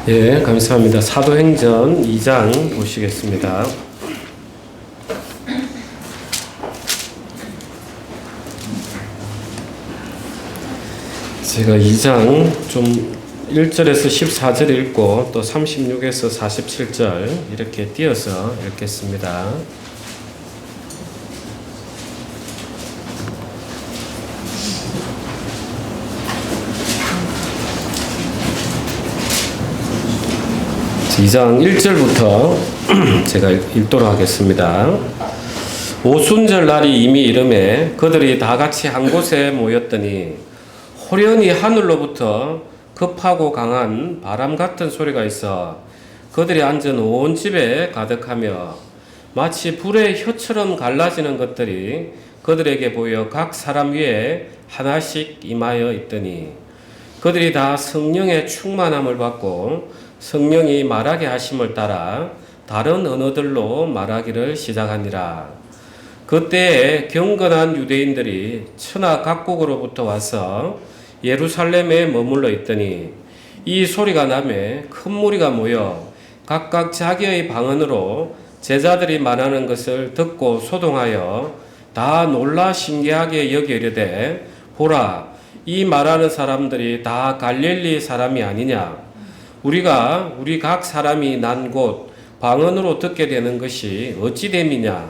예, 감사합니다. 사도행전 2장 보시겠습니다. 제가 2장 좀 1절에서 14절 읽고 또 36에서 47절 이렇게 띄어서 읽겠습니다. 이 장 1절부터 제가 읽도록 하겠습니다. 오순절 날이 이미 이름에 그들이 다 같이 한 곳에 모였더니 호련히 하늘로부터 급하고 강한 바람 같은 소리가 있어 그들이 앉은 온 집에 가득하며 마치 불의 혀처럼 갈라지는 것들이 그들에게 보여 각 사람 위에 하나씩 임하여 있더니 그들이 다 성령의 충만함을 받고 성령이 말하게 하심을 따라 다른 언어들로 말하기를 시작하니라. 그때에 경건한 유대인들이 천하 각국으로부터 와서 예루살렘에 머물러 있더니 이 소리가 나매 큰 무리가 모여 각각 자기의 방언으로 제자들이 말하는 것을 듣고 소동하여 다 놀라 신기하게 여기려되 보라, 이 말하는 사람들이 다 갈릴리 사람이 아니냐? 우리가 우리 각 사람이 난 곳 방언으로 듣게 되는 것이 어찌 됨이냐?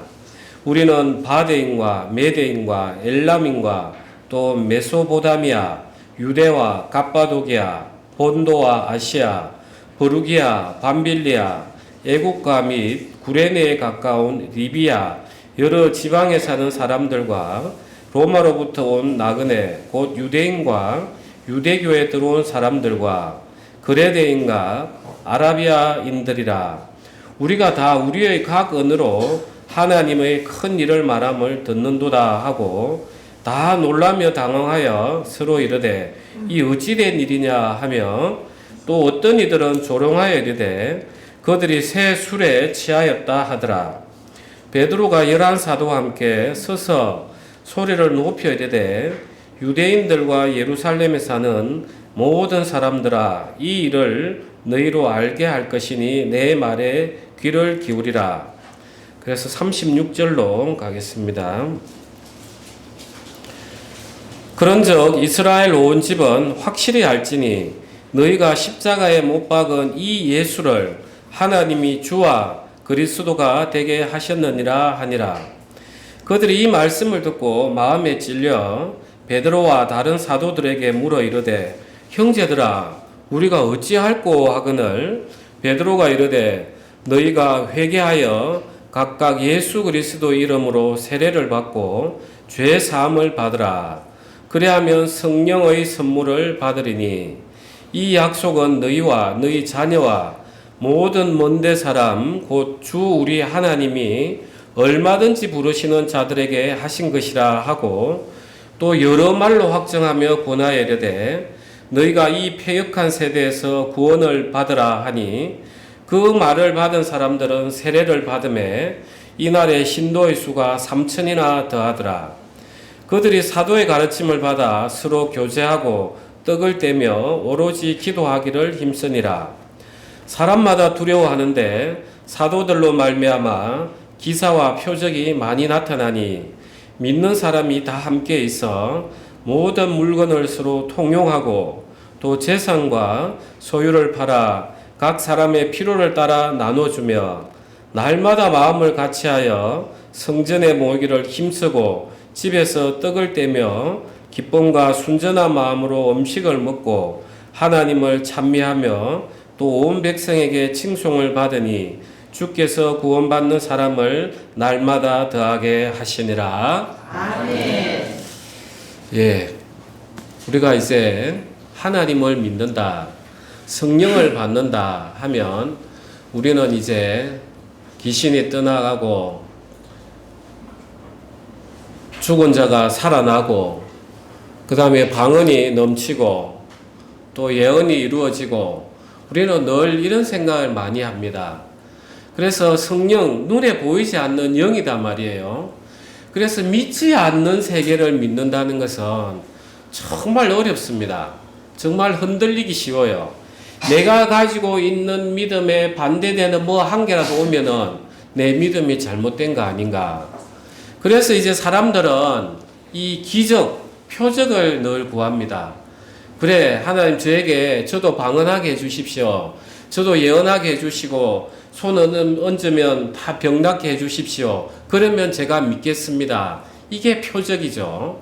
우리는 바데인과 메데인과 엘람인과 또 메소보다미아, 유대와 갑바도기아, 본도와 아시아, 버루기아, 밤빌리아, 애국가 및 구레네에 가까운 리비아 여러 지방에 사는 사람들과 로마로부터 온 나그네 곧 유대인과 유대교에 들어온 사람들과 그레데인과 아라비아인들이라. 우리가 다 우리의 각 언어로 하나님의 큰 일을 말함을 듣는도다 하고 다 놀라며 당황하여 서로 이르되 이 어찌 된 일이냐 하며 또 어떤 이들은 조롱하여 이르되 그들이 새 술에 취하였다 하더라. 베드로가 11사도와 함께 서서 소리를 높여 이르되 유대인들과 예루살렘에 사는 모든 사람들아, 이 일을 너희로 알게 할 것이니 내 말에 귀를 기울이라. 그래서 36절로 가겠습니다. 그런즉 이스라엘 온 집은 확실히 알지니 너희가 십자가에 못 박은 이 예수를 하나님이 주와 그리스도가 되게 하셨느니라 하니라. 그들이 이 말씀을 듣고 마음에 찔려 베드로와 다른 사도들에게 물어 이르되 형제들아, 우리가 어찌할꼬 하거늘 베드로가 이르되 너희가 회개하여 각각 예수 그리스도 이름으로 세례를 받고 죄 사함을 받으라. 그래하면 성령의 선물을 받으리니 이 약속은 너희와 너희 자녀와 모든 먼데 사람 곧 주 우리 하나님이 얼마든지 부르시는 자들에게 하신 것이라 하고 또 여러 말로 확정하며 권하여 이르되 너희가 이 패역한 세대에서 구원을 받으라 하니 그 말을 받은 사람들은 세례를 받음에 이날에 신도의 수가 3,000이나 더하더라. 그들이 사도의 가르침을 받아 서로 교제하고 떡을 떼며 오로지 기도하기를 힘쓰니라. 사람마다 두려워하는데 사도들로 말미암아 기사와 표적이 많이 나타나니 믿는 사람이 다 함께 있어 모든 물건을 서로 통용하고 또 재산과 소유를 팔아 각 사람의 필요를 따라 나눠주며 날마다 마음을 같이하여 성전에 모이기를 힘쓰고 집에서 떡을 떼며 기쁨과 순전한 마음으로 음식을 먹고 하나님을 찬미하며 또 온 백성에게 칭송을 받으니 주께서 구원받는 사람을 날마다 더하게 하시니라. 아멘. 예, 우리가 이제 하나님을 믿는다, 성령을 받는다 하면 우리는 이제 귀신이 떠나가고 죽은 자가 살아나고 그 다음에 방언이 넘치고 또 예언이 이루어지고 우리는 늘 이런 생각을 많이 합니다. 그래서 성령, 눈에 보이지 않는 영이단 말이에요. 그래서 믿지 않는 세계를 믿는다는 것은 정말 어렵습니다. 정말 흔들리기 쉬워요. 내가 가지고 있는 믿음에 반대되는 뭐 한 개라도 오면은 내 믿음이 잘못된 거 아닌가. 그래서 이제 사람들은 이 기적, 표적을 늘 구합니다. 그래, 하나님 저도 방언하게 해주십시오. 저도 예언하게 해주시고 손 얹으면 다 병낫게 해주십시오. 그러면 제가 믿겠습니다. 이게 표적이죠.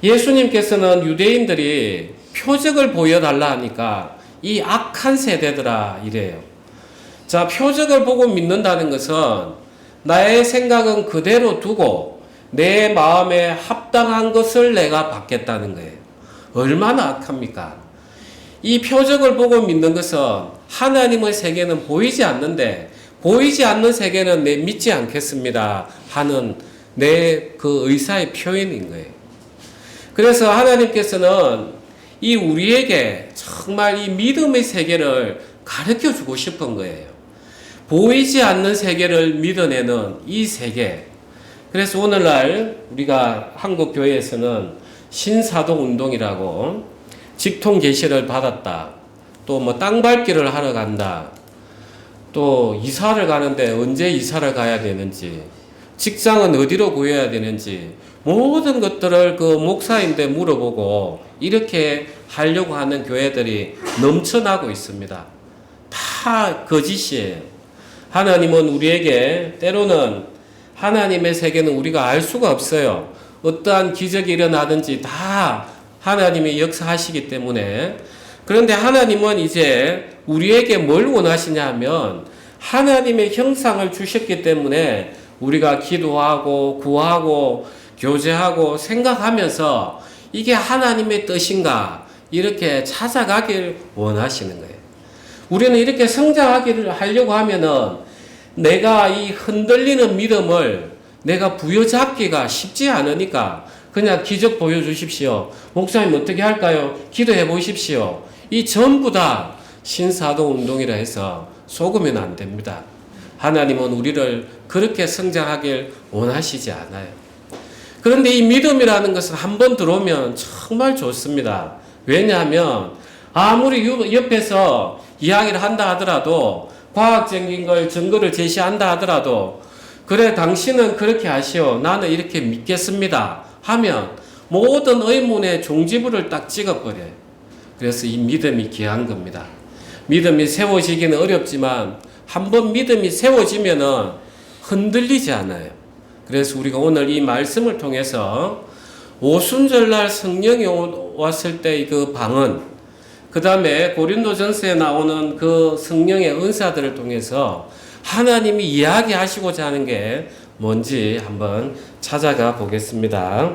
예수님께서는 유대인들이 표적을 보여달라 하니까 이 악한 세대더라 이래요. 자, 표적을 보고 믿는다는 것은 나의 생각은 그대로 두고 내 마음에 합당한 것을 내가 받겠다는 거예요. 얼마나 악합니까? 이 표적을 보고 믿는 것은 하나님의 세계는 보이지 않는데 보이지 않는 세계는 내 믿지 않겠습니다 하는 내 그 의사의 표현인 거예요. 그래서 하나님께서는 이 우리에게 정말 이 믿음의 세계를 가르쳐 주고 싶은 거예요. 보이지 않는 세계를 믿어내는 이 세계. 그래서 오늘날 우리가 한국 교회에서는 신사동 운동이라고 직통 계시를 받았다. 또 뭐 땅 밟기를 하러 간다. 또 이사를 가는데 언제 이사를 가야 되는지, 직장은 어디로 구해야 되는지 모든 것들을 그 목사인데 물어보고 이렇게 하려고 하는 교회들이 넘쳐나고 있습니다. 다 거짓이에요. 하나님은 우리에게 때로는 하나님의 세계는 우리가 알 수가 없어요. 어떠한 기적이 일어나든지 다 하나님이 역사하시기 때문에. 그런데 하나님은 이제 우리에게 뭘 원하시냐 하면 하나님의 형상을 주셨기 때문에 우리가 기도하고 구하고 교제하고 생각하면서 이게 하나님의 뜻인가 이렇게 찾아가길 원하시는 거예요. 우리는 이렇게 성장하기를 하려고 하면은 내가 이 흔들리는 믿음을 내가 부여잡기가 쉽지 않으니까 그냥 기적 보여주십시오. 목사님 어떻게 할까요? 기도해 보십시오. 이 전부 다 신사동 운동이라 해서 속으면 안 됩니다. 하나님은 우리를 그렇게 성장하길 원하시지 않아요. 그런데 이 믿음이라는 것은 한번 들어오면 정말 좋습니다. 왜냐하면 아무리 옆에서 이야기를 한다 하더라도 과학적인 걸 증거를 제시한다 하더라도 그래 당신은 그렇게 하시오 나는 이렇게 믿겠습니다 하면 모든 의문의 종지부를 딱 찍어버려요. 그래서 이 믿음이 귀한 겁니다. 믿음이 세워지기는 어렵지만 한번 믿음이 세워지면은 흔들리지 않아요. 그래서 우리가 오늘 이 말씀을 통해서 오순절날 성령이 왔을 때 그 방언, 그 다음에 고린도전서에 나오는 그 성령의 은사들을 통해서 하나님이 이야기하시고자 하는 게 뭔지 한번 찾아가 보겠습니다.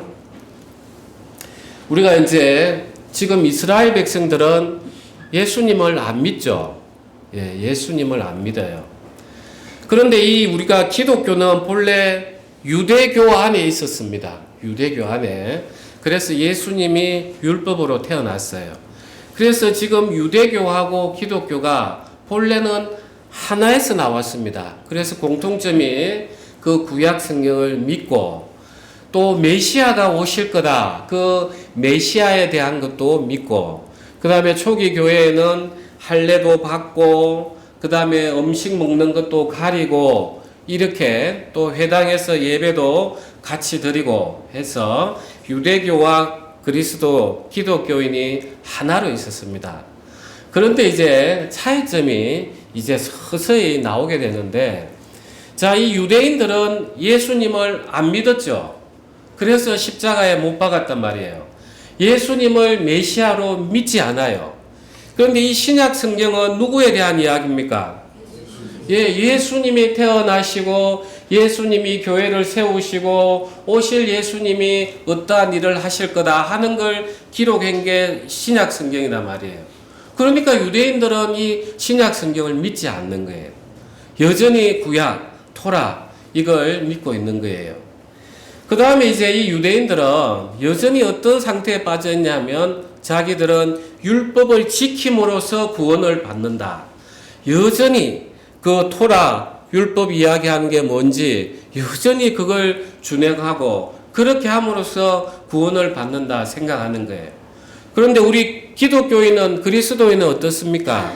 우리가 이제 지금 이스라엘 백성들은 예수님을 안 믿죠. 예수님을 안 믿어요. 그런데 이 우리가 기독교는 본래 유대교 안에 있었습니다. 유대교 안에. 그래서 예수님이 율법으로 태어났어요. 그래서 지금 유대교하고 기독교가 본래는 하나에서 나왔습니다. 그래서 공통점이 그 구약 성경을 믿고 또 메시아가 오실 거다. 그 메시아에 대한 것도 믿고 그 다음에 초기 교회에는 할례도 받고 그 다음에 음식 먹는 것도 가리고 이렇게 또 회당에서 예배도 같이 드리고 해서 유대교와 그리스도 기독교인이 하나로 있었습니다. 그런데 이제 차이점이 이제 서서히 나오게 되는데 자, 이 유대인들은 예수님을 안 믿었죠. 그래서 십자가에 못 박았단 말이에요. 예수님을 메시아로 믿지 않아요. 그런데 이 신약 성경은 누구에 대한 이야기입니까? 예수님이 태어나시고 예수님이 교회를 세우시고 오실 예수님이 어떠한 일을 하실 거다 하는 걸 기록한 게 신약 성경이란 말이에요. 그러니까 유대인들은 이 신약 성경을 믿지 않는 거예요. 여전히 구약, 토라 이걸 믿고 있는 거예요. 그 다음에 이제 이 유대인들은 여전히 어떤 상태에 빠져 있냐면 자기들은 율법을 지킴으로써 구원을 받는다. 여전히 그 토라 율법 이야기하는 게 뭔지 여전히 그걸 준행하고 그렇게 함으로써 구원을 받는다 생각하는 거예요. 그런데 우리 기독교인은, 그리스도인은 어떻습니까?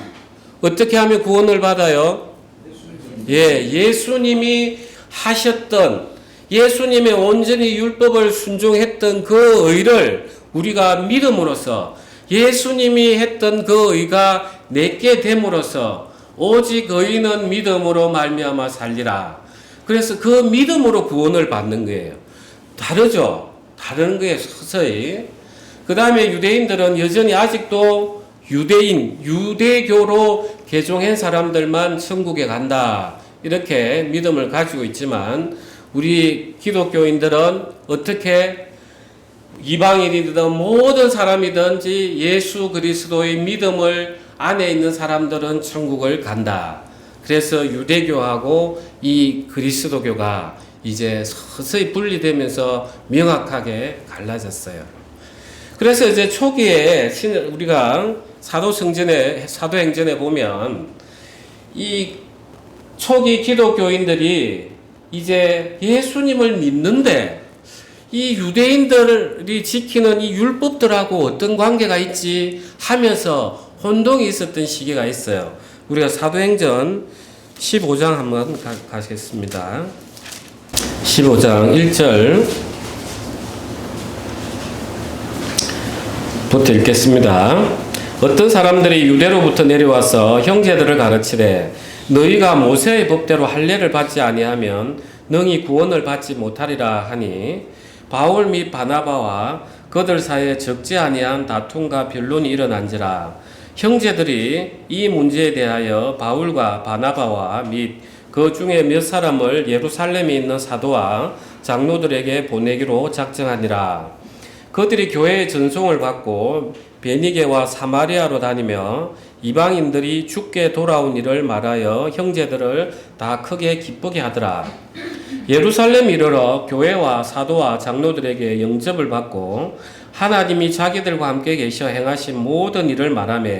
어떻게 하면 구원을 받아요? 예수님이 하셨던, 예수님의 온전히 율법을 순종했던 그 의를 우리가 믿음으로써, 예수님이 했던 그 의가 내게 됨으로써 오직 의인은 믿음으로 말미암아 살리라. 그래서 그 믿음으로 구원을 받는 거예요. 다르죠? 다른 거에 서서히. 그 다음에 유대인들은 여전히 아직도 유대교로 개종한 사람들만 천국에 간다, 이렇게 믿음을 가지고 있지만, 우리 기독교인들은 어떻게 이방인이든 모든 사람이든지 예수 그리스도의 믿음을 안에 있는 사람들은 천국을 간다. 그래서 유대교하고 이 그리스도교가 이제 서서히 분리되면서 명확하게 갈라졌어요. 그래서 이제 초기에 우리가 사도행전에 보면 이 초기 기독교인들이 이제 예수님을 믿는데 이 유대인들이 지키는 이 율법들하고 어떤 관계가 있지 하면서 혼동이 있었던 시기가 있어요. 우리가 사도행전 15장 한번 가시겠습니다. 15장 1절 부터 읽겠습니다. 어떤 사람들이 유대로부터 내려와서 형제들을 가르치되 너희가 모세의 법대로 할례를 받지 아니하면 능히 구원을 받지 못하리라 하니, 바울 및 바나바와 그들 사이에 적지 아니한 다툼과 변론이 일어난지라. 형제들이 이 문제에 대하여 바울과 바나바와 및 그 중에 몇 사람을 예루살렘에 있는 사도와 장로들에게 보내기로 작정하니라. 그들이 교회의 전송을 받고 베니게와 사마리아로 다니며 이방인들이 죽게 돌아온 일을 말하여 형제들을 다 크게 기쁘게 하더라. 예루살렘 이르러 교회와 사도와 장로들에게 영접을 받고 하나님이 자기들과 함께 계셔 행하신 모든 일을 말하며,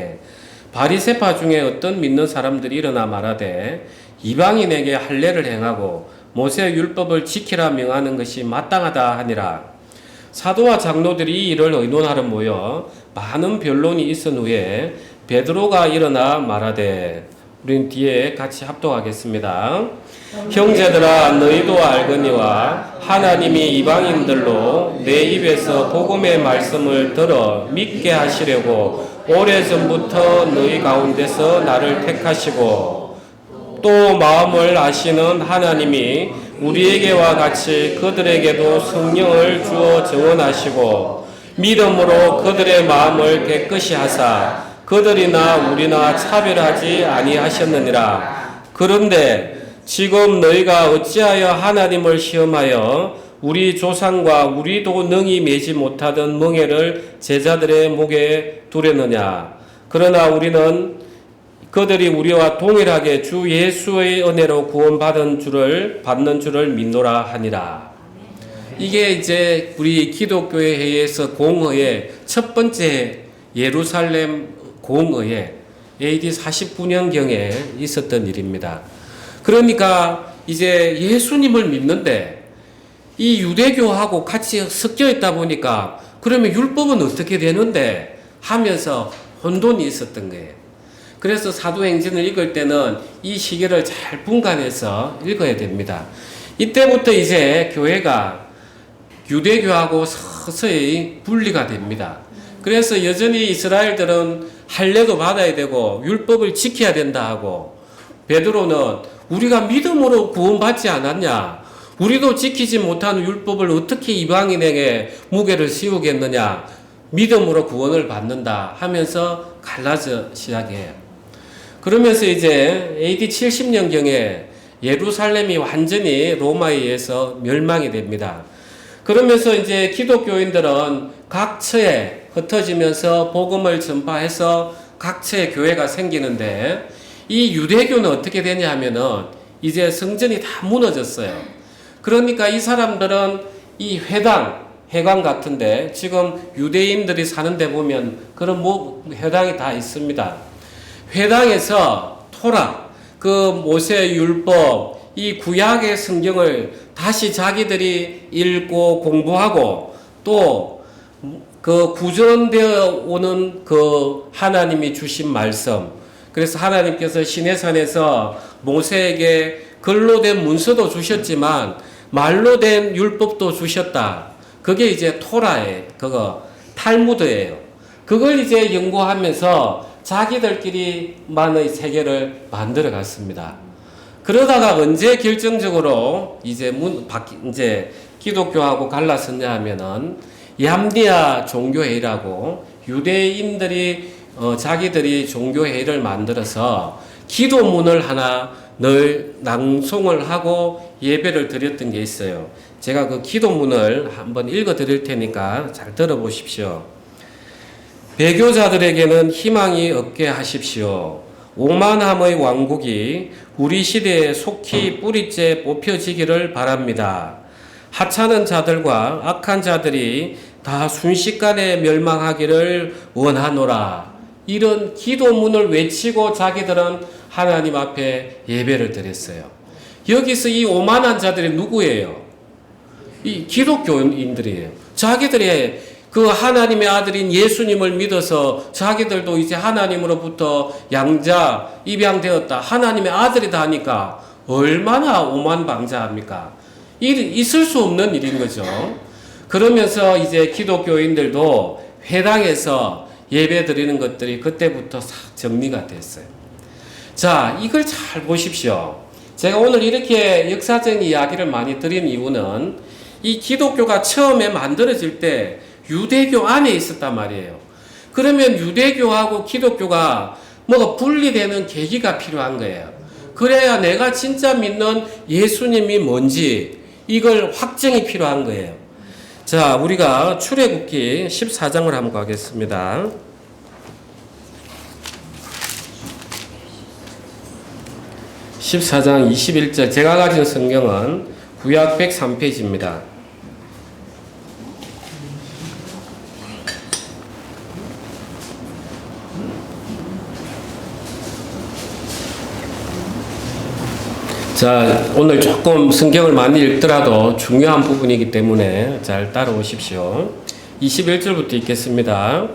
바리새파 중에 어떤 믿는 사람들이 일어나 말하되 이방인에게 할례를 행하고 모세 율법을 지키라 명하는 것이 마땅하다 하니라. 사도와 장로들이 이 일을 의논하러 모여 많은 변론이 있은 후에 베드로가 일어나 말하되, 우린 뒤에 같이 합독하겠습니다. 형제들아, 너희도 알거니와 하나님이 이방인들로 내 입에서 복음의 말씀을 들어 믿게 하시려고 오래전부터 너희 가운데서 나를 택하시고, 또 마음을 아시는 하나님이 우리에게와 같이 그들에게도 성령을 주어 증언하시고 믿음으로 그들의 마음을 깨끗이 하사 그들이나 우리나 차별하지 아니하셨느니라. 그런데 지금 너희가 어찌하여 하나님을 시험하여 우리 조상과 우리도 능히 매지 못하던 멍에를 제자들의 목에 두려느냐. 그러나 우리는 그들이 우리와 동일하게 주 예수의 은혜로 구원받는 줄을 믿노라 하니라. 이게 이제 우리 기독교회 회에서 공의회 첫 번째 예루살렘 공의회 AD 49년경에 있었던 일입니다. 그러니까 이제 예수님을 믿는데 이 유대교하고 같이 섞여 있다 보니까 그러면 율법은 어떻게 되는데 하면서 혼돈이 있었던 거예요. 그래서 사도행전을 읽을 때는 이 시기를 잘 분간해서 읽어야 됩니다. 이때부터 이제 교회가 유대교하고 서서히 분리가 됩니다. 그래서 여전히 이스라엘들은 할례도 받아야 되고 율법을 지켜야 된다 하고, 베드로는 우리가 믿음으로 구원받지 않았냐, 우리도 지키지 못하는 율법을 어떻게 이방인에게 무게를 씌우겠느냐, 믿음으로 구원을 받는다 하면서 갈라져 시작해요. 그러면서 이제 AD 70년경에 예루살렘이 완전히 로마에 의해서 멸망이 됩니다. 그러면서 이제 기독교인들은 각처에 흩어지면서 복음을 전파해서 각처에 교회가 생기는데, 이 유대교는 어떻게 되냐 하면은 이제 성전이 다 무너졌어요. 그러니까 이 사람들은 이 회관 같은데, 지금 유대인들이 사는 데 보면 그런 회당이 다 있습니다. 회당에서 토라, 그 모세 율법, 이 구약의 성경을 다시 자기들이 읽고 공부하고 또 그 구전되어 오는 그 하나님이 주신 말씀. 그래서 하나님께서 시내산에서 모세에게 글로 된 문서도 주셨지만 말로 된 율법도 주셨다. 그게 이제 토라에 그거 탈무드예요. 그걸 이제 연구하면서 자기들끼리만의 세계를 만들어 갔습니다. 그러다가 언제 결정적으로 이제 기독교하고 갈라섰냐 하면은 얌디아 종교회의라고 유대인들이 자기들이 종교회의를 만들어서 기도문을 하나 늘 낭송을 하고 예배를 드렸던 게 있어요. 제가 그 기도문을 한번 읽어 드릴 테니까 잘 들어보십시오. 배교자들에게는 희망이 없게 하십시오. 오만함의 왕국이 우리 시대에 속히 뿌리째 뽑혀지기를 바랍니다. 하찮은 자들과 악한 자들이 다 순식간에 멸망하기를 원하노라. 이런 기도문을 외치고 자기들은 하나님 앞에 예배를 드렸어요. 여기서 이 오만한 자들이 누구예요? 이 기독교인들이에요. 자기들의 그 하나님의 아들인 예수님을 믿어서 자기들도 이제 하나님으로부터 양자 입양되었다. 하나님의 아들이다 하니까 얼마나 오만방자합니까? 있을 수 없는 일인 거죠. 그러면서 이제 기독교인들도 회당에서 예배 드리는 것들이 그때부터 싹 정리가 됐어요. 자, 이걸 잘 보십시오. 제가 오늘 이렇게 역사적인 이야기를 많이 드린 이유는 이 기독교가 처음에 만들어질 때 유대교 안에 있었단 말이에요. 그러면 유대교하고 기독교가 뭐가 분리되는 계기가 필요한 거예요. 그래야 내가 진짜 믿는 예수님이 뭔지 이걸 확정이 필요한 거예요. 자, 우리가 출애굽기 14장을 한번 가겠습니다. 14장 21절. 제가 가진 성경은 구약 103페이지입니다. 자, 오늘 조금 성경을 많이 읽더라도 중요한 부분이기 때문에 잘 따라오십시오. 21절부터 읽겠습니다.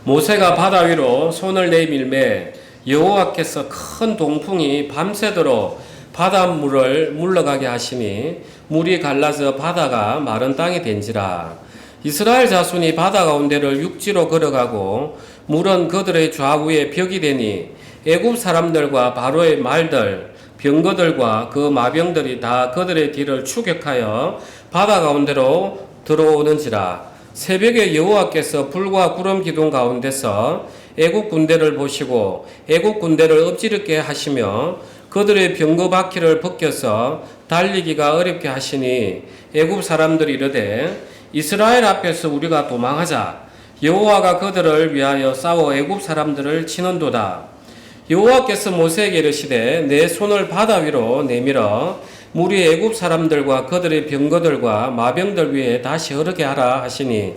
모세가 바다 위로 손을 내밀매 여호와께서 큰 동풍이 밤새도록 바닷물을 물러가게 하시니 물이 갈라져 바다가 마른 땅이 된지라. 이스라엘 자손이 바다 가운데를 육지로 걸어가고 물은 그들의 좌우에 벽이 되니 애굽 사람들과 바로의 말들 병거들과 그 마병들이 다 그들의 뒤를 추격하여 바다 가운데로 들어오는지라. 새벽에 여호와께서 불과 구름 기둥 가운데서 애국 군대를 보시고 애국 군대를 엎지르게 하시며 그들의 병거 바퀴를 벗겨서 달리기가 어렵게 하시니 애국 사람들이 이르되 이스라엘 앞에서 우리가 도망하자. 여호와가 그들을 위하여 싸워 애국 사람들을 치는도다. 여호와께서 모세에게 이르시되 내 손을 바다 위로 내밀어 물이 애굽 사람들과 그들의 병거들과 마병들 위에 다시 흐르게 하라 하시니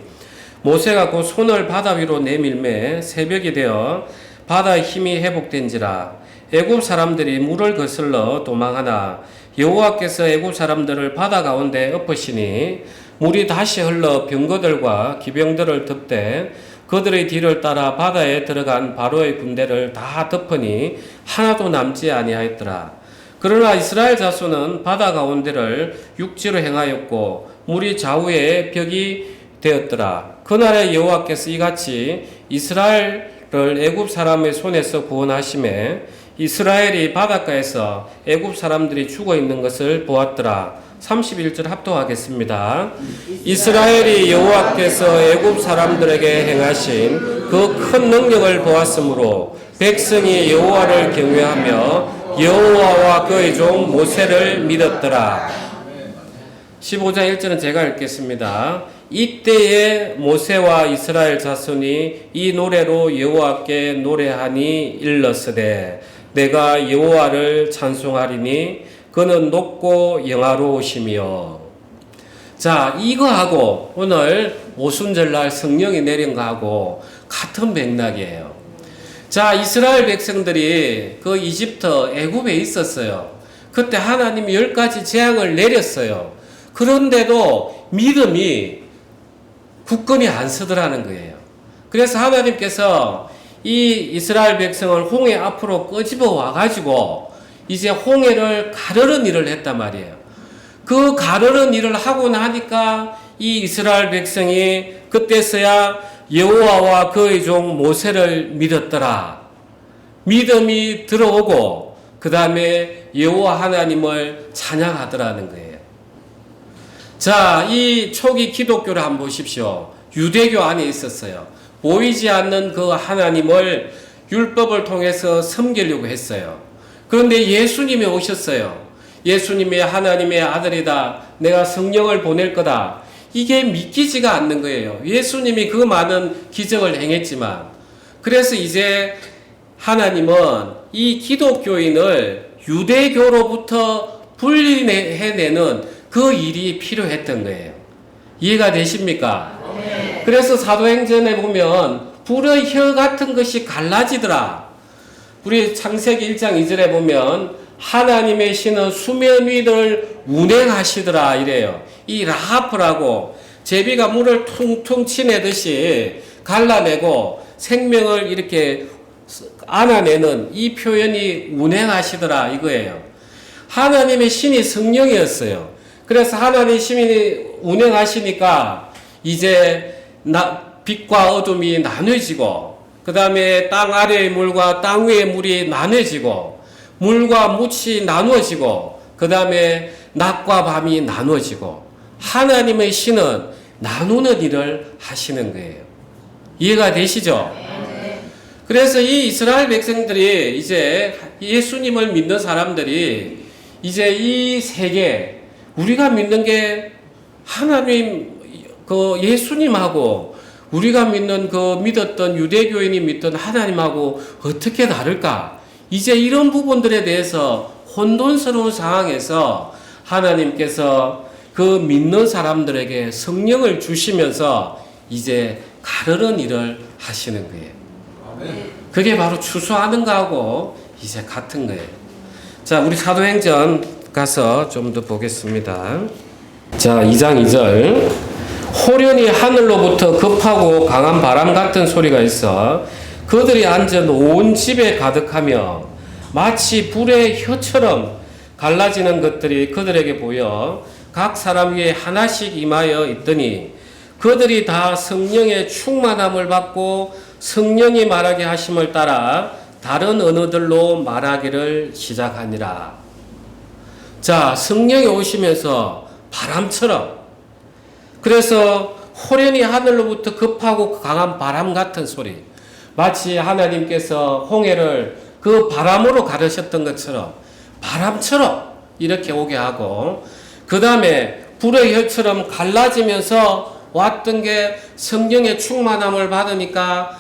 모세가 그 손을 바다 위로 내밀매 새벽이 되어 바다의 힘이 회복된지라. 애굽 사람들이 물을 거슬러 도망하나 여호와께서 애굽 사람들을 바다 가운데 엎으시니 물이 다시 흘러 병거들과 기병들을 덮되 그들의 뒤를 따라 바다에 들어간 바로의 군대를 다 덮으니 하나도 남지 아니하였더라. 그러나 이스라엘 자손은 바다 가운데를 육지로 행하였고 물이 좌우에 벽이 되었더라. 그날에 여호와께서 이같이 이스라엘을 애굽 사람의 손에서 구원하심에 이스라엘이 바닷가에서 애굽 사람들이 죽어 있는 것을 보았더라. 31절 합독하겠습니다. 이스라엘이 여호와께서 애굽 사람들에게 행하신 그 큰 능력을 보았으므로 백성이 여호와를 경외하며 여호와와 그의 종 모세를 믿었더라. 15장 1절은 제가 읽겠습니다. 이때에 모세와 이스라엘 자손이 이 노래로 여호와께 노래하니 일렀으되 내가 여호와를 찬송하리니 그는 높고 영화로우시며. 자, 이거하고 오늘 오순절날 성령이 내린 거하고 같은 맥락이에요. 자, 이스라엘 백성들이 그 이집트 애굽에 있었어요. 그때 하나님이 10가지 재앙을 내렸어요. 그런데도 믿음이 굳건히 안 서더라는 거예요. 그래서 하나님께서 이 이스라엘 백성을 홍해 앞으로 끄집어 와가지고 이제 홍해를 가르는 일을 했단 말이에요. 그 가르는 일을 하고 나니까 이 이스라엘 백성이 그때서야 여호와와 그의 종 모세를 믿었더라. 믿음이 들어오고 그 다음에 여호와 하나님을 찬양하더라는 거예요. 자, 이 초기 기독교를 한번 보십시오. 유대교 안에 있었어요. 보이지 않는 그 하나님을 율법을 통해서 섬기려고 했어요. 그런데 예수님이 오셨어요. 예수님이 하나님의 아들이다. 내가 성령을 보낼 거다. 이게 믿기지가 않는 거예요. 예수님이 그 많은 기적을 행했지만. 그래서 이제 하나님은 이 기독교인을 유대교로부터 분리해내는 그 일이 필요했던 거예요. 이해가 되십니까? 네. 그래서 사도행전에 보면 불의 혀 같은 것이 갈라지더라. 우리 창세기 1장 2절에 보면 하나님의 신은 수면 위를 운행하시더라 이래요. 이 라하프라고 제비가 물을 퉁퉁 치내듯이 갈라내고 생명을 이렇게 안아내는 이 표현이 운행하시더라 이거예요. 하나님의 신이 성령이었어요. 그래서 하나님의 신이 운행하시니까 이제 빛과 어둠이 나눠지고 그 다음에 땅 아래의 물과 땅 위의 물이 나눠지고 물과 묻이 나누어지고 그 다음에 낮과 밤이 나누어지고 하나님의 신은 나누는 일을 하시는 거예요. 이해가 되시죠? 그래서 이 이스라엘 백성들이 이제 예수님을 믿는 사람들이 이제 이 세계 우리가 믿는 게 하나님 그 예수님하고 우리가 믿는 그 믿었던 유대교인이 믿던 하나님하고 어떻게 다를까? 이제 이런 부분들에 대해서 혼돈스러운 상황에서 하나님께서 그 믿는 사람들에게 성령을 주시면서 이제 가르는 일을 하시는 거예요. 그게 바로 추수하는 거하고 이제 같은 거예요. 자, 우리 사도행전 가서 좀 더 보겠습니다. 자, 2장 2절. 호련히 하늘로부터 급하고 강한 바람 같은 소리가 있어 그들이 앉은 온 집에 가득하며 마치 불의 혀처럼 갈라지는 것들이 그들에게 보여 각 사람 위에 하나씩 임하여 있더니 그들이 다 성령의 충만함을 받고 성령이 말하게 하심을 따라 다른 언어들로 말하기를 시작하니라. 자, 성령이 오시면서 바람처럼 그래서 호련히 하늘로부터 급하고 강한 바람 같은 소리 마치 하나님께서 홍해를 그 바람으로 가르셨던 것처럼 바람처럼 이렇게 오게 하고 그 다음에 불의 혀처럼 갈라지면서 왔던 게 성령의 충만함을 받으니까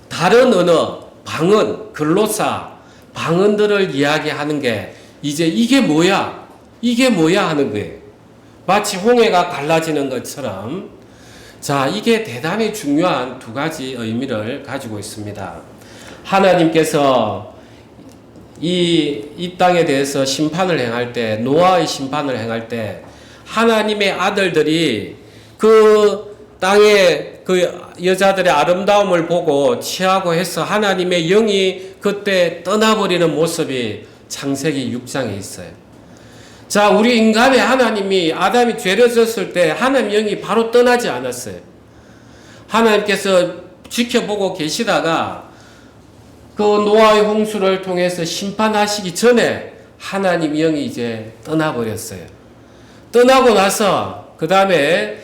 다른 언어, 방언, 글로사, 방언들을 이야기하는 게 이제 이게 뭐야? 이게 뭐야? 하는 거예요. 마치 홍해가 갈라지는 것처럼. 자, 이게 대단히 중요한 두 가지 의미를 가지고 있습니다. 하나님께서 이 땅에 대해서 심판을 행할 때, 노아의 심판을 행할 때, 하나님의 아들들이 그 땅에 그 여자들의 아름다움을 보고 취하고 해서 하나님의 영이 그때 떠나버리는 모습이 창세기 6장에 있어요. 자, 우리 인간의 하나님이 아담이 죄를 졌을 때 하나님 영이 바로 떠나지 않았어요. 하나님께서 지켜보고 계시다가 그 노아의 홍수를 통해서 심판하시기 전에 하나님 영이 이제 떠나버렸어요. 떠나고 나서 그 다음에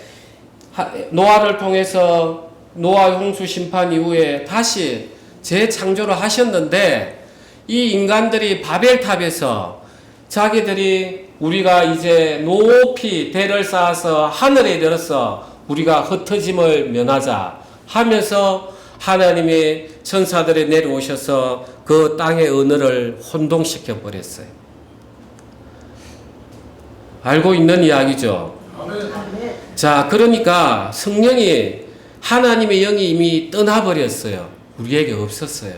노아를 통해서 노아의 홍수 심판 이후에 다시 재창조를 하셨는데 이 인간들이 바벨탑에서 자기들이 우리가 이제 높이 대를 쌓아서 하늘에 이르러서 우리가 흩어짐을 면하자 하면서 하나님의 천사들이 내려오셔서 그 땅의 언어를 혼동시켜 버렸어요. 알고 있는 이야기죠. 자, 그러니까 성령이 하나님의 영이 이미 떠나버렸어요. 우리에게 없었어요.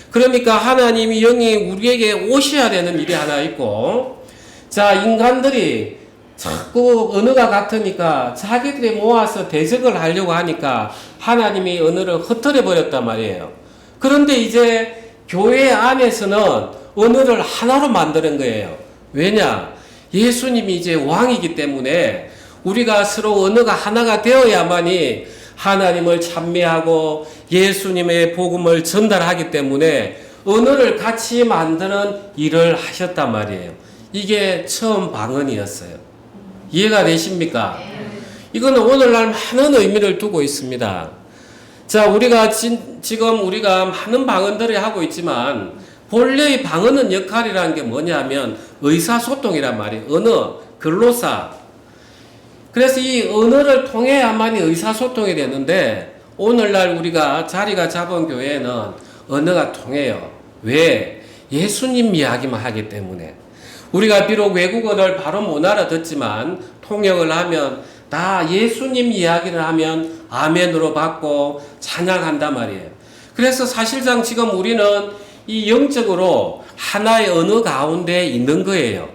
그러니까 하나님의 영이 우리에게 오셔야 되는 일이 하나 있고, 자, 인간들이 자꾸 언어가 같으니까 자기들이 모아서 대적을 하려고 하니까 하나님이 언어를 흩어려 버렸단 말이에요. 그런데 이제 교회 안에서는 언어를 하나로 만드는 거예요. 왜냐? 예수님이 이제 왕이기 때문에 우리가 서로 언어가 하나가 되어야만이 하나님을 찬미하고 예수님의 복음을 전달하기 때문에 언어를 같이 만드는 일을 하셨단 말이에요. 이게 처음 방언이었어요. 이해가 되십니까? 이거는 오늘날 많은 의미를 두고 있습니다. 자, 우리가 지금 우리가 많은 방언들을 하고 있지만 본래의 방언은 역할이라는 게 뭐냐면 의사소통이란 말이에요. 언어, 글로사. 그래서 이 언어를 통해야만이 의사소통이 되는데 오늘날 우리가 자리가 잡은 교회는 언어가 통해요. 왜? 예수님 이야기만 하기 때문에. 우리가 비록 외국어를 바로 못 알아듣지만 통역을 하면 다 예수님 이야기를 하면 아멘으로 받고 찬양한단 말이에요. 그래서 사실상 지금 우리는 이 영적으로 하나의 언어 가운데 있는 거예요.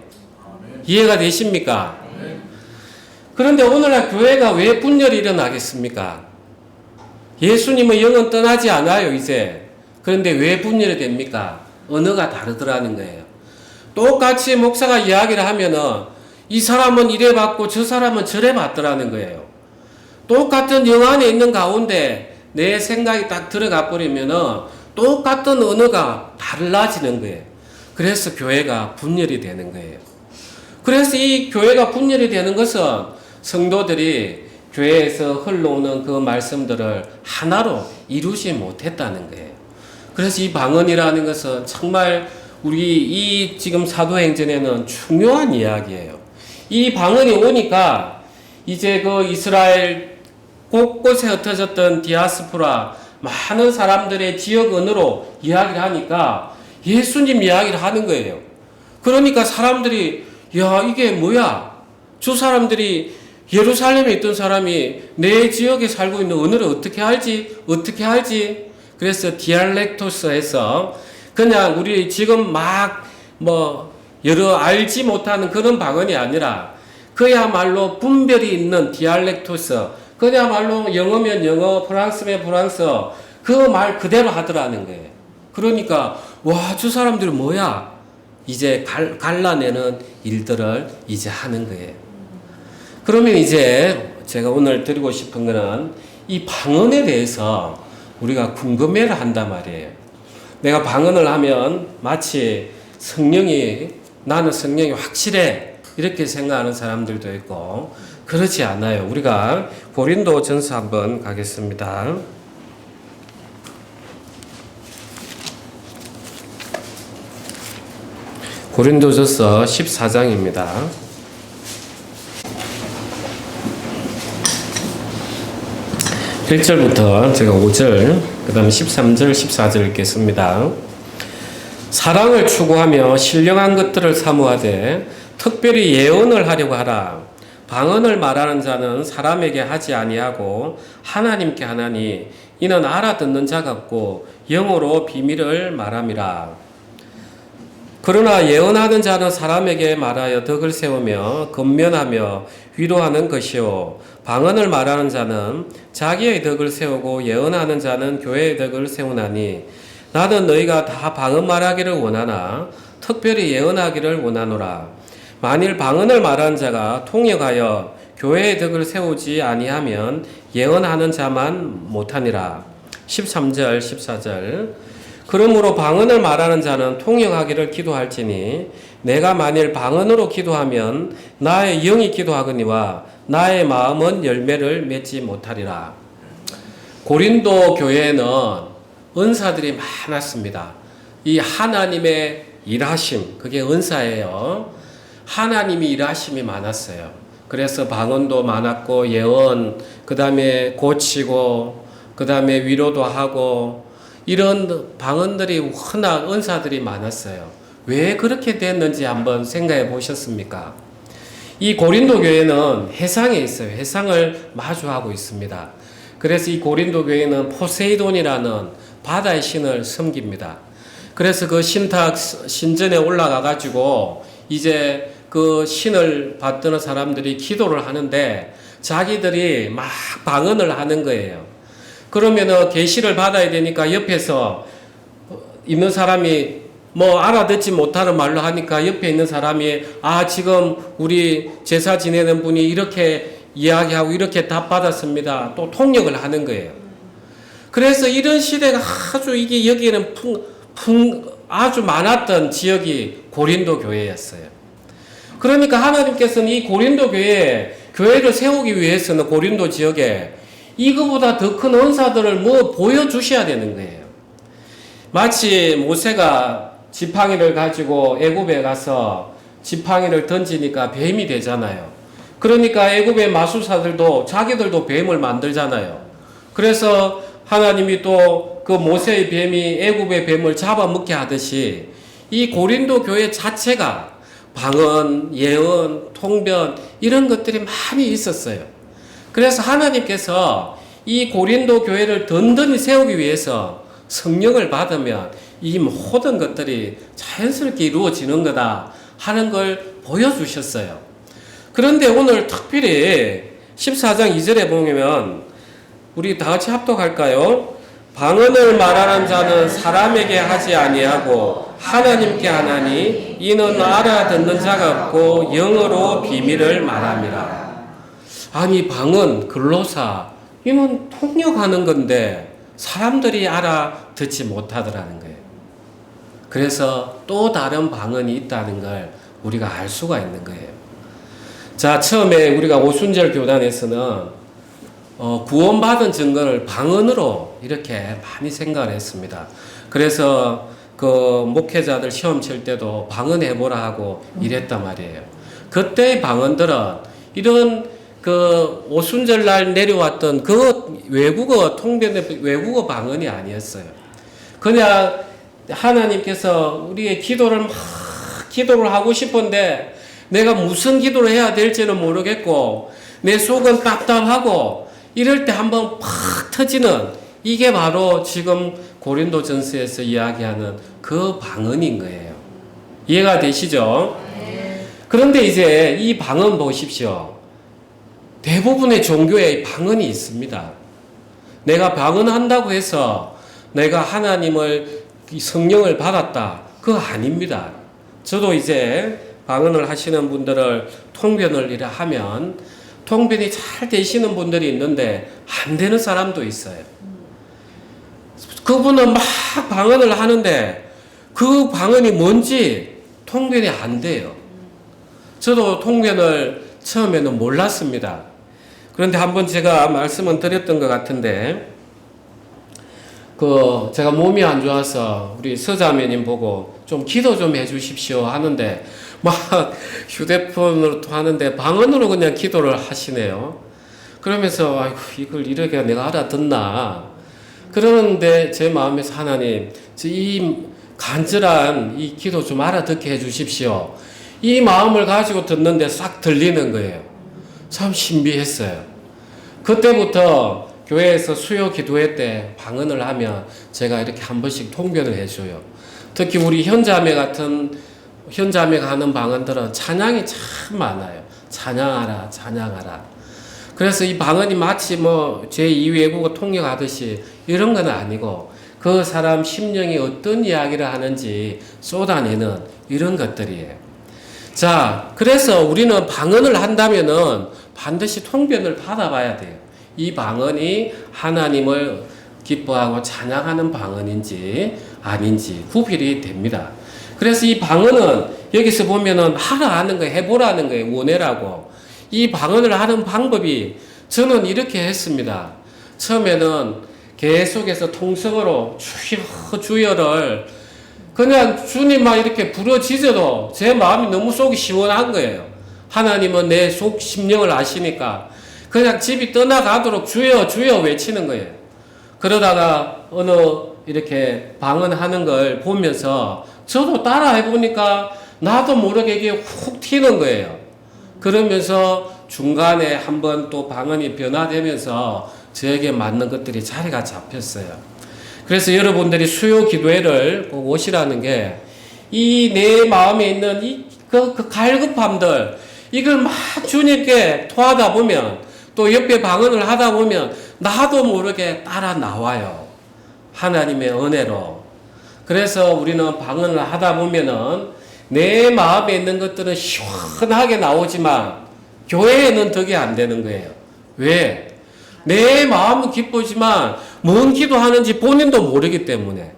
이해가 되십니까? 그런데 오늘날 교회가 왜 분열이 일어나겠습니까? 예수님의 영은 떠나지 않아요, 이제. 그런데 왜 분열이 됩니까? 언어가 다르더라는 거예요. 똑같이 목사가 이야기를 하면은 이 사람은 이래 받고 저 사람은 저래 받더라는 거예요. 똑같은 영 안에 있는 가운데 내 생각이 딱 들어가 버리면은 똑같은 언어가 달라지는 거예요. 그래서 교회가 분열이 되는 거예요. 그래서 이 교회가 분열이 되는 것은 성도들이 교회에서 흘러오는 그 말씀들을 하나로 이루지 못했다는 거예요. 그래서 이 방언이라는 것은 정말 우리 이 지금 사도행전에는 중요한 이야기예요. 이 방언이 오니까 이제 그 이스라엘 곳곳에 흩어졌던 디아스포라 많은 사람들의 지역 언어로 이야기를 하니까 예수님 이야기를 하는 거예요. 그러니까 사람들이 야 이게 뭐야? 저 사람들이 예루살렘에 있던 사람이 내 지역에 살고 있는 언어를 어떻게 알지? 그래서 디알렉토스에서 그냥 우리 지금 막 여러 알지 못하는 그런 방언이 아니라 그야말로 분별이 있는 디알렉토스, 그야말로 영어면 영어, 프랑스면 프랑스어, 그 말 그대로 하더라는 거예요. 그러니까 와, 저 사람들은 뭐야? 이제 갈라내는 일들을 이제 하는 거예요. 그러면 이제 제가 오늘 드리고 싶은 거는 이 방언에 대해서 우리가 궁금해를 한단 말이에요. 내가 방언을 하면 마치 나는 성령이 확실해 이렇게 생각하는 사람들도 있고 그렇지 않아요. 우리가 고린도전서 한번 가겠습니다. 고린도전서 14장입니다. 1절부터 제가 5절, 그 다음에 13절, 14절 읽겠습니다. 사랑을 추구하며 신령한 것들을 사모하되 특별히 예언을 하려고 하라. 방언을 말하는 자는 사람에게 하지 아니하고 하나님께 하나니 이는 알아듣는 자가 없고 영어로 비밀을 말함이라. 그러나 예언하는 자는 사람에게 말하여 덕을 세우며 건면하며 위로하는 것이요 방언을 말하는 자는 자기의 덕을 세우고 예언하는 자는 교회의 덕을 세우나니 나는 너희가 다 방언 말하기를 원하나 특별히 예언하기를 원하노라. 만일 방언을 말하는 자가 통역하여 교회의 덕을 세우지 아니하면 예언하는 자만 못하니라. 13절 14절 그러므로 방언을 말하는 자는 통역하기를 기도할지니 내가 만일 방언으로 기도하면 나의 영이 기도하거니와 나의 마음은 열매를 맺지 못하리라. 고린도 교회에는 은사들이 많았습니다. 이 하나님의 일하심, 그게 은사예요. 하나님이 일하심이 많았어요. 그래서 방언도 많았고 예언, 그 다음에 고치고, 그 다음에 위로도 하고 이런 방언들이 워낙 은사들이 많았어요. 왜 그렇게 됐는지 한번 생각해 보셨습니까? 이 고린도 교회는 해상에 있어요. 해상을 마주하고 있습니다. 그래서 이 고린도 교회는 포세이돈이라는 바다의 신을 섬깁니다. 그래서 그 신전에 올라가 가지고 이제 그 신을 받드는 사람들이 기도를 하는데 자기들이 막 방언을 하는 거예요. 그러면은 계시를 받아야 되니까 옆에서 있는 사람이 뭐 알아듣지 못하는 말로 하니까 옆에 있는 사람이 지금 우리 제사 지내는 분이 이렇게 이야기하고 이렇게 답 받았습니다. 또 통역을 하는 거예요. 그래서 이런 시대가 아주 이게 여기에는 아주 많았던 지역이 고린도 교회였어요. 그러니까 하나님께서는 이 고린도 교회를 세우기 위해서는 고린도 지역에 이거보다 더 큰 은사들을 뭐 보여주셔야 되는 거예요. 마치 모세가 지팡이를 가지고 애굽에 가서 지팡이를 던지니까 뱀이 되잖아요. 그러니까 애굽의 마술사들도 자기들도 뱀을 만들잖아요. 그래서 하나님이 또 그 모세의 뱀이 애굽의 뱀을 잡아먹게 하듯이 이 고린도 교회 자체가 방언, 예언, 통변 이런 것들이 많이 있었어요. 그래서 하나님께서 이 고린도 교회를 든든히 세우기 위해서 성령을 받으면 이 모든 것들이 자연스럽게 이루어지는 거다 하는 걸 보여주셨어요. 그런데 오늘 특별히 14장 2절에 보면 우리 다 같이 합독할까요? 방언을 말하는 자는 사람에게 하지 아니하고 하나님께 하나니 이는 알아듣는 자가 없고 영어로 비밀을 말함이라. 아니 방언, 글로사 이는 통역하는 건데 사람들이 알아듣지 못하더라는 거예요. 그래서 또 다른 방언이 있다는 걸 우리가 알 수가 있는 거예요. 자, 처음에 우리가 오순절 교단에서는 구원받은 증거를 방언으로 이렇게 많이 생각을 했습니다. 그래서 그 목회자들 시험 칠 때도 방언해보라 하고 이랬단 말이에요. 그때의 방언들은 이런 그 오순절날 내려왔던 그 외국어 통변의 외국어 방언이 아니었어요. 그냥 하나님께서 우리의 기도를 하고 싶은데 내가 무슨 기도를 해야 될지는 모르겠고 내 속은 답답하고 이럴 때 한번 팍 터지는 이게 바로 지금 고린도전서에서 이야기하는 그 방언인 거예요. 이해가 되시죠? 네. 그런데 이제 이 방언 보십시오. 대부분의 종교에 방언이 있습니다. 내가 방언한다고 해서 내가 하나님을 성령을 받았다. 그거 아닙니다. 저도 이제 방언을 하시는 분들을 통변을 이래 하면 통변이 잘 되시는 분들이 있는데 안 되는 사람도 있어요. 그분은 막 방언을 하는데 그 방언이 뭔지 통변이 안 돼요. 저도 통변을 처음에는 몰랐습니다. 그런데 한번 제가 말씀은 드렸던 것 같은데 제가 몸이 안 좋아서 우리 서자매님 보고 좀 기도 좀 해주십시오 하는데 막 휴대폰으로 하는데 방언으로 그냥 기도를 하시네요. 그러면서 아이고 이걸 이렇게 내가 알아듣나 그러는데 제 마음에서 하나님 이 간절한 이 기도 좀 알아듣게 해주십시오. 이 마음을 가지고 듣는데 싹 들리는 거예요. 참 신비했어요. 그때부터 교회에서 수요 기도회 때 방언을 하면 제가 이렇게 한 번씩 통변을 해줘요. 특히 우리 현자매가 하는 방언들은 찬양이 참 많아요. 찬양하라, 찬양하라. 그래서 이 방언이 마치 제2 외국어 통역하듯이 이런 건 아니고 그 사람 심령이 어떤 이야기를 하는지 쏟아내는 이런 것들이에요. 자, 그래서 우리는 방언을 한다면은 반드시 통변을 받아봐야 돼요. 이 방언이 하나님을 기뻐하고 찬양하는 방언인지 아닌지 구별이 됩니다. 그래서 이 방언은 여기서 보면은 하라는 거예요. 해보라는 거예요. 원해라고. 이 방언을 하는 방법이 저는 이렇게 했습니다. 처음에는 계속해서 통성으로 주여 주여를 그냥 주님만 이렇게 부르짖어도 제 마음이 너무 속이 시원한 거예요. 하나님은 내 속 심령을 아시니까 그냥 집이 떠나가도록 주여 주여 외치는 거예요. 그러다가 어느 이렇게 방언하는 걸 보면서 저도 따라 해보니까 나도 모르게 이게 훅 튀는 거예요. 그러면서 중간에 한번 또 방언이 변화되면서 저에게 맞는 것들이 자리가 잡혔어요. 그래서 여러분들이 수요 기도회를 꼭 오시라는 게 이 내 마음에 있는 이 그 갈급함들, 이걸 막 주님께 토하다 보면, 또 옆에 방언을 하다 보면, 나도 모르게 따라 나와요. 하나님의 은혜로. 그래서 우리는 방언을 하다 보면은, 내 마음에 있는 것들은 시원하게 나오지만, 교회에는 덕이 안 되는 거예요. 왜? 내 마음은 기쁘지만, 뭔 기도하는지 본인도 모르기 때문에.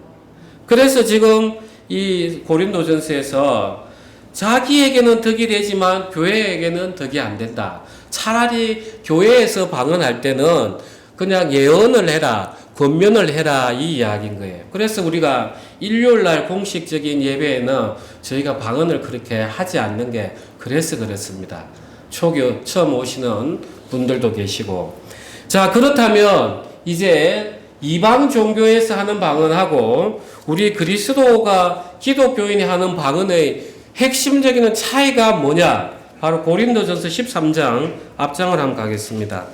그래서 지금 이 고린도전서에서 자기에게는 덕이 되지만 교회에게는 덕이 안 된다. 차라리 교회에서 방언할 때는 그냥 예언을 해라, 권면을 해라, 이 이야기인 거예요. 그래서 우리가 일요일날 공식적인 예배에는 저희가 방언을 그렇게 하지 않는 게 그래서 그렇습니다. 초교 처음 오시는 분들도 계시고. 자, 그렇다면 이제 이방 종교에서 하는 방언하고 우리 그리스도가 기독교인이 하는 방언의 핵심적인 차이가 뭐냐? 바로 고린도전서 13장 앞장을 한번 가겠습니다.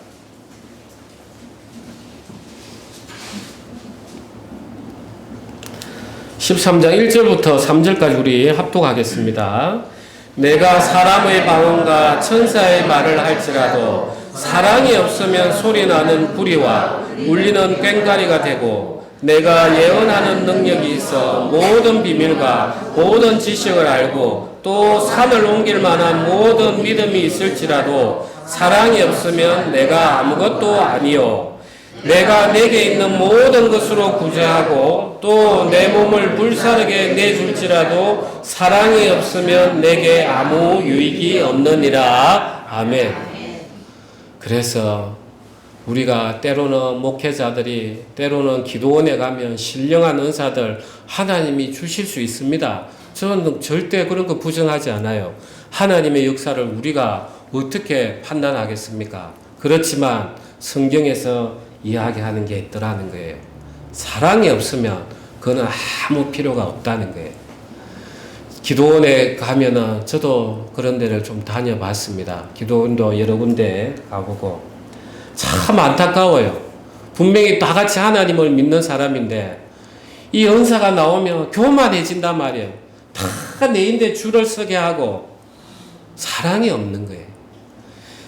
13장 1절부터 3절까지 우리 합독하겠습니다. 내가 사람의 방언과 천사의 말을 할지라도 사랑이 없으면 소리나는 구리와 울리는 꽹과리가 되고, 내가 예언하는 능력이 있어 모든 비밀과 모든 지식을 알고 또 산을 옮길 만한 모든 믿음이 있을지라도 사랑이 없으면 내가 아무것도 아니요. 내가 내게 있는 모든 것으로 구제하고 또 내 몸을 불사르게 내줄지라도 사랑이 없으면 내게 아무 유익이 없느니라. 아멘. 그래서 우리가 때로는 목회자들이, 때로는 기도원에 가면 신령한 은사들 하나님이 주실 수 있습니다. 저는 절대 그런 거 부정하지 않아요. 하나님의 역사를 우리가 어떻게 판단하겠습니까? 그렇지만 성경에서 이야기하는 게 있더라는 거예요. 사랑이 없으면 그거는 아무 필요가 없다는 거예요. 기도원에 가면은 저도 그런 데를 좀 다녀봤습니다. 기도원도 여러 군데 가보고 참 안타까워요. 분명히 다 같이 하나님을 믿는 사람인데 이 은사가 나오면 교만해진단 말이에요. 다 내인데 줄을 서게 하고 사랑이 없는 거예요.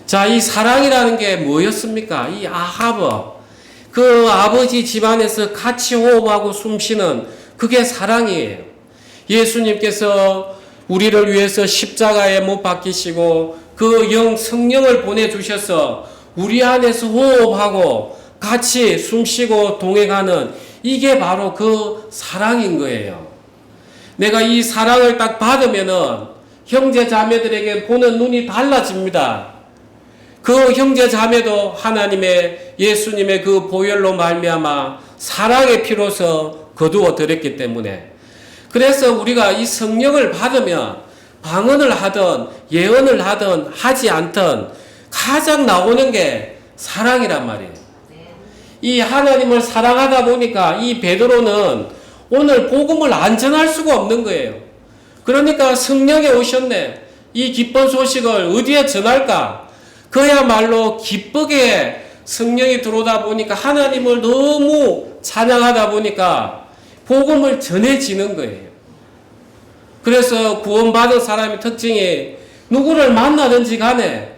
자, 이 사랑이라는 게 뭐였습니까? 이 아합, 그 아버지 집안에서 같이 호흡하고 숨쉬는 그게 사랑이에요. 예수님께서 우리를 위해서 십자가에 못 박히시고 그 성령을 보내주셔서 우리 안에서 호흡하고 같이 숨쉬고 동행하는 이게 바로 그 사랑인 거예요. 내가 이 사랑을 딱 받으면은 형제 자매들에게 보는 눈이 달라집니다. 그 형제 자매도 하나님의 예수님의 그 보혈로 말미암아 사랑의 피로서 거두어 드렸기 때문에, 그래서 우리가 이 성령을 받으면 방언을 하든 예언을 하든 하지 않든 가장 나오는 게 사랑이란 말이에요. 이 하나님을 사랑하다 보니까 이 베드로는 오늘 복음을 안 전할 수가 없는 거예요. 그러니까 성령이 오셨네. 이 기쁜 소식을 어디에 전할까? 그야말로 기쁘게 성령이 들어오다 보니까 하나님을 너무 찬양하다 보니까 복음을 전해지는 거예요. 그래서 구원받은 사람의 특징이 누구를 만나든지 간에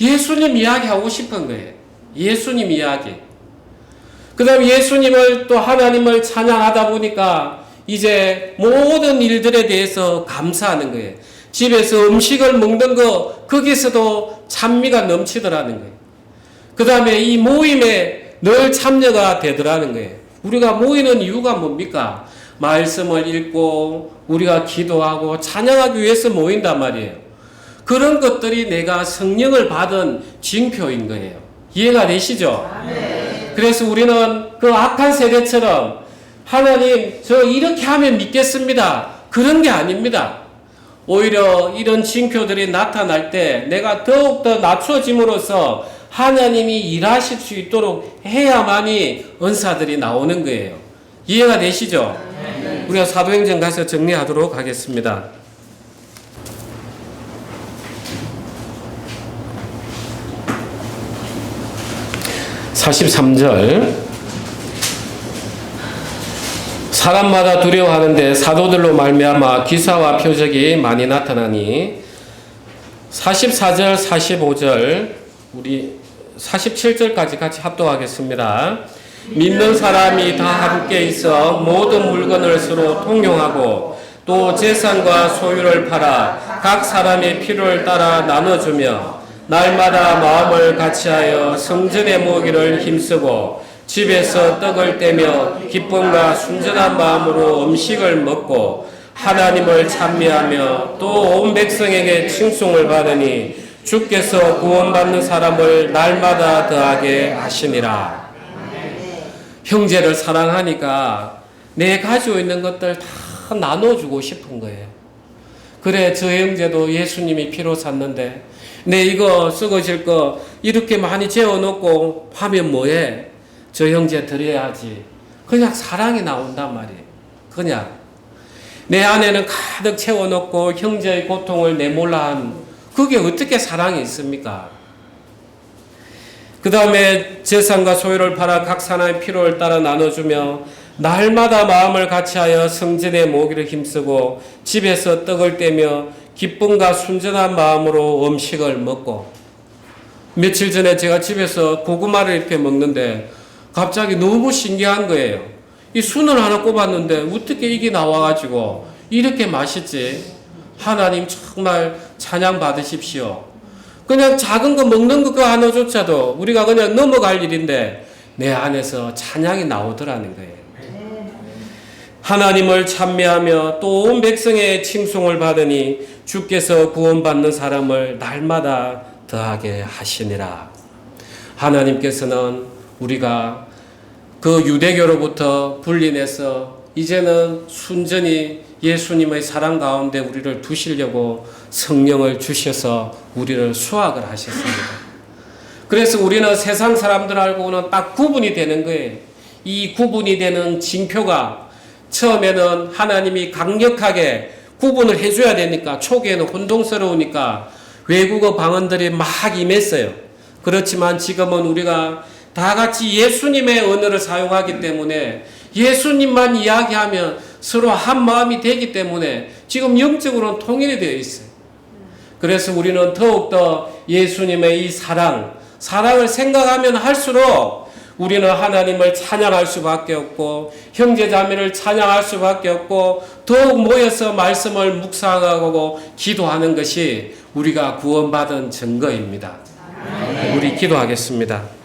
예수님 이야기 하고 싶은 거예요. 예수님 이야기. 그 다음에 예수님을 또 하나님을 찬양하다 보니까 이제 모든 일들에 대해서 감사하는 거예요. 집에서 음식을 먹는 거 거기서도 찬미가 넘치더라는 거예요. 그 다음에 이 모임에 늘 참여가 되더라는 거예요. 우리가 모이는 이유가 뭡니까? 말씀을 읽고 우리가 기도하고 찬양하기 위해서 모인단 말이에요. 그런 것들이 내가 성령을 받은 징표인 거예요. 이해가 되시죠? 네. 그래서 우리는 그 악한 세대처럼 하나님 저 이렇게 하면 믿겠습니다, 그런 게 아닙니다. 오히려 이런 징표들이 나타날 때 내가 더욱더 낮춰짐으로써 하나님이 일하실 수 있도록 해야만이 은사들이 나오는 거예요. 이해가 되시죠? 네. 우리가 사도행전 가서 정리하도록 하겠습니다. 43절 사람마다 두려워하는데 사도들로 말미암아 기사와 표적이 많이 나타나니 44절 45절 우리 47절까지 같이 합독하겠습니다. 믿는 사람이 다 함께 있어 모든 물건을 서로 통용하고 또 재산과 소유를 팔아 각 사람의 필요를 따라 나눠주며 날마다 마음을 같이하여 성전에 모으기를 힘쓰고 집에서 떡을 떼며 기쁨과 순전한 마음으로 음식을 먹고 하나님을 찬미하며 또 온 백성에게 칭송을 받으니 주께서 구원받는 사람을 날마다 더하게 하시니라. 형제를 사랑하니까 내 가지고 있는 것들 다 나눠주고 싶은 거예요. 그래, 저 형제도 예수님이 피로 샀는데 내 이거 썩어질 거 이렇게 많이 재워놓고 하면 뭐해? 저 형제 드려야지. 그냥 사랑이 나온단 말이에요. 그냥 내 안에는 가득 채워놓고 형제의 고통을 내몰라 한 그게 어떻게 사랑이 있습니까? 그 다음에 재산과 소유를 팔아 각 사람의 필요를 따라 나눠주며 날마다 마음을 같이하여 성전에 모기를 힘쓰고 집에서 떡을 떼며 기쁨과 순전한 마음으로 음식을 먹고. 며칠 전에 제가 집에서 고구마를 이렇게 먹는데 갑자기 너무 신기한 거예요. 이 순을 하나 꼽았는데 어떻게 이게 나와가지고 이렇게 맛있지? 하나님 정말 찬양 받으십시오. 그냥 작은 거 먹는 거 하나조차도 우리가 그냥 넘어갈 일인데 내 안에서 찬양이 나오더라는 거예요. 하나님을 찬미하며 또 온 백성의 칭송을 받으니 주께서 구원받는 사람을 날마다 더하게 하시니라. 하나님께서는 우리가 그 유대교로부터 분리해서 이제는 순전히 예수님의 사랑 가운데 우리를 두시려고 성령을 주셔서 우리를 수확을 하셨습니다. 그래서 우리는 세상 사람들하고는 딱 구분이 되는 거예요. 이 구분이 되는 징표가 처음에는 하나님이 강력하게 구분을 해줘야 되니까 초기에는 혼동스러우니까 외국어 방언들이 막 임했어요. 그렇지만 지금은 우리가 다 같이 예수님의 언어를 사용하기 때문에 예수님만 이야기하면 서로 한 마음이 되기 때문에 지금 영적으로는 통일이 되어 있어요. 그래서 우리는 더욱더 예수님의 이 사랑을 생각하면 할수록 우리는 하나님을 찬양할 수밖에 없고 형제자매를 찬양할 수밖에 없고 더욱 모여서 말씀을 묵상하고 기도하는 것이 우리가 구원받은 증거입니다. 우리 기도하겠습니다.